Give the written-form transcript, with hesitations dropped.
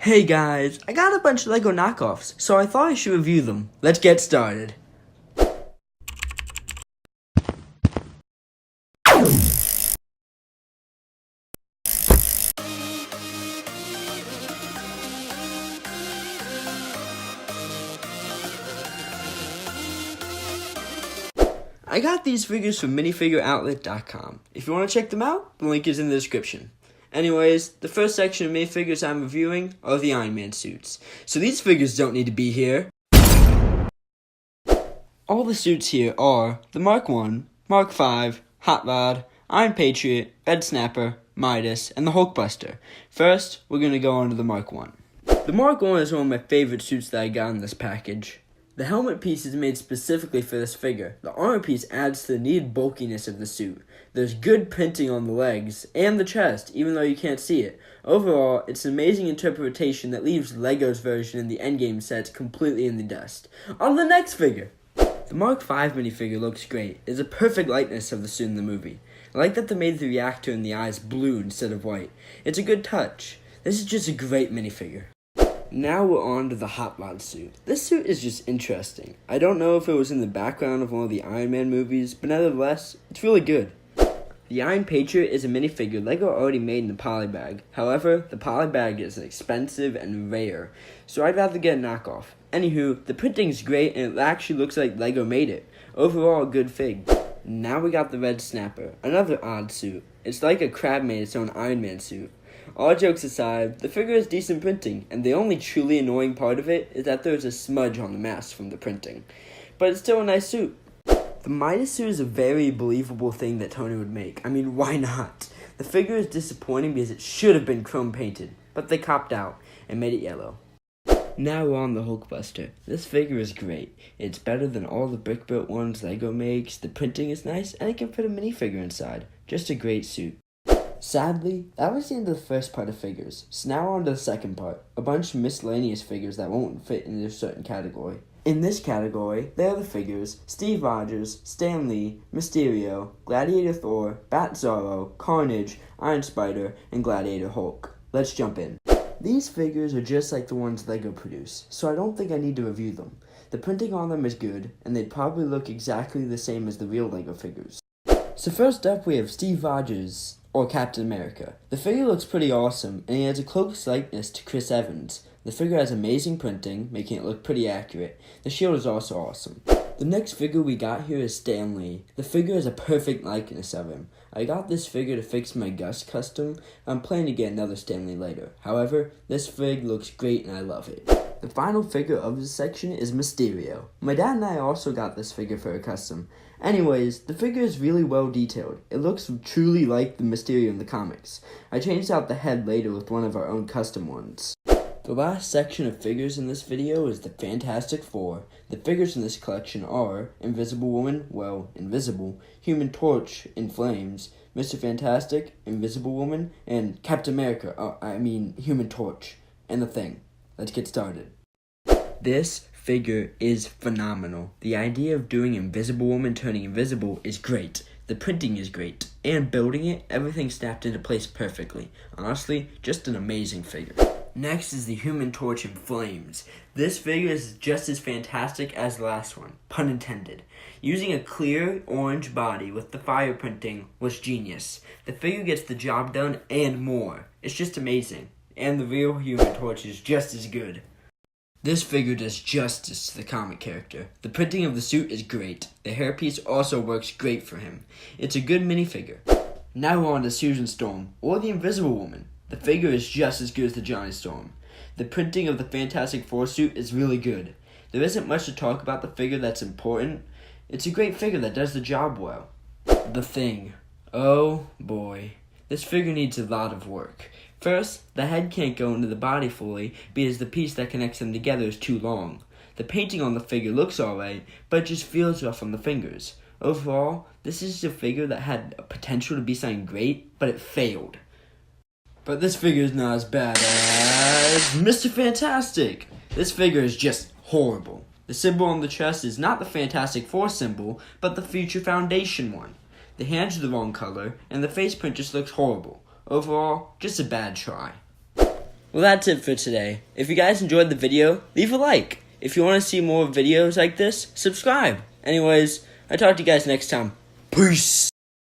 Hey guys, I got a bunch of Lego knockoffs, so I thought I should review them. Let's get started. I got these figures from minifigureoutlet.com. If you want to check them out, the link is in the description. Anyways, the first section of minifigures I'm reviewing are the Iron Man suits. So these figures don't need to be here. All the suits here are the Mark 1, Mark 5, Hot Rod, Iron Patriot, Red Snapper, Midas, and the Hulkbuster. First, we're going to go on to the Mark 1. The Mark 1 is one of my favorite suits that I got in this package. The helmet piece is made specifically for this figure. The armor piece adds to the needed bulkiness of the suit. There's good printing on the legs and the chest, even though you can't see it. Overall, it's an amazing interpretation that leaves Lego's version in the endgame sets completely in the dust. On to the next figure! The Mark 5 minifigure looks great. It's a perfect likeness of the suit in the movie. I like that they made the reactor in the eyes blue instead of white. It's a good touch. This is just a great minifigure. Now we're on to the Hot Rod suit. This suit is just interesting. I don't know if it was in the background of one of the Iron Man movies, but nevertheless, it's really good. The Iron Patriot is a minifigure Lego already made in the polybag. However, the polybag is expensive and rare, so I'd rather get a knockoff. Anywho, the printing's great and it actually looks like Lego made it. Overall, a good fig. Now we got the Red Snapper, another odd suit. It's like a crab made its own Iron Man suit. All jokes aside, the figure has decent printing, and the only truly annoying part of it is that there's a smudge on the mask from the printing. But it's still a nice suit. The Midas suit is a very believable thing that Tony would make. I mean, why not? The figure is disappointing because it should have been chrome painted, but they copped out and made it yellow. Now we're on the Hulkbuster. This figure is great. It's better than all the brick-built ones Lego makes, the printing is nice, and it can fit a minifigure inside. Just a great suit. Sadly, that was the end of the first part of figures, so now on to the second part, a bunch of miscellaneous figures that won't fit into a certain category. In this category, there are the figures Steve Rogers, Stan Lee, Mysterio, Gladiator Thor, Bat Zorro, Carnage, Iron Spider, and Gladiator Hulk. Let's jump in. These figures are just like the ones Lego produce, so I don't think I need to review them. The printing on them is good, and they'd probably look exactly the same as the real Lego figures. So first up we have Steve Rogers, or Captain America. The figure looks pretty awesome, and he has a close likeness to Chris Evans. The figure has amazing printing, making it look pretty accurate. The shield is also awesome. The next figure we got here is Stan Lee. The figure has a perfect likeness of him. I got this figure to fix my Gus custom. I'm planning to get another Stan Lee later. However, this fig looks great and I love it. The final figure of this section is Mysterio. My dad and I also got this figure for a custom. Anyways, the figure is really well detailed. It looks truly like the Mysterio in the comics. I changed out the head later with one of our own custom ones. The last section of figures in this video is the Fantastic Four. The figures in this collection are Invisible Woman, well, invisible, Human Torch, in flames, Mr. Fantastic, Invisible Woman, and Captain America, Human Torch, and the Thing. Let's get started. This figure is phenomenal. The idea of doing Invisible Woman turning invisible is great. The printing is great. And building it, everything snapped into place perfectly. Honestly, just an amazing figure. Next is the Human Torch in flames. This figure is just as fantastic as the last one, pun intended. Using a clear orange body with the fire printing was genius. The figure gets the job done and more. It's just amazing. And the real Human Torch is just as good. This figure does justice to the comic character. The printing of the suit is great. The hairpiece also works great for him. It's a good minifigure. Now we're on to Susan Storm, or the Invisible Woman. The figure is just as good as the Johnny Storm. The printing of the Fantastic Four suit is really good. There isn't much to talk about the figure that's important. It's a great figure that does the job well. The Thing. Oh boy. This figure needs a lot of work. First, the head can't go into the body fully because the piece that connects them together is too long. The painting on the figure looks alright, but it just feels rough on the fingers. Overall, this is a figure that had a potential to be something great, but it failed. But this figure is not as bad as Mr. Fantastic. This figure is just horrible. The symbol on the chest is not the Fantastic Four symbol, but the Future Foundation one. The hands are the wrong color, and the face print just looks horrible. Overall, just a bad try. Well, that's it for today. If you guys enjoyed the video, leave a like. If you want to see more videos like this, subscribe. Anyways, I'll talk to you guys next time. Peace!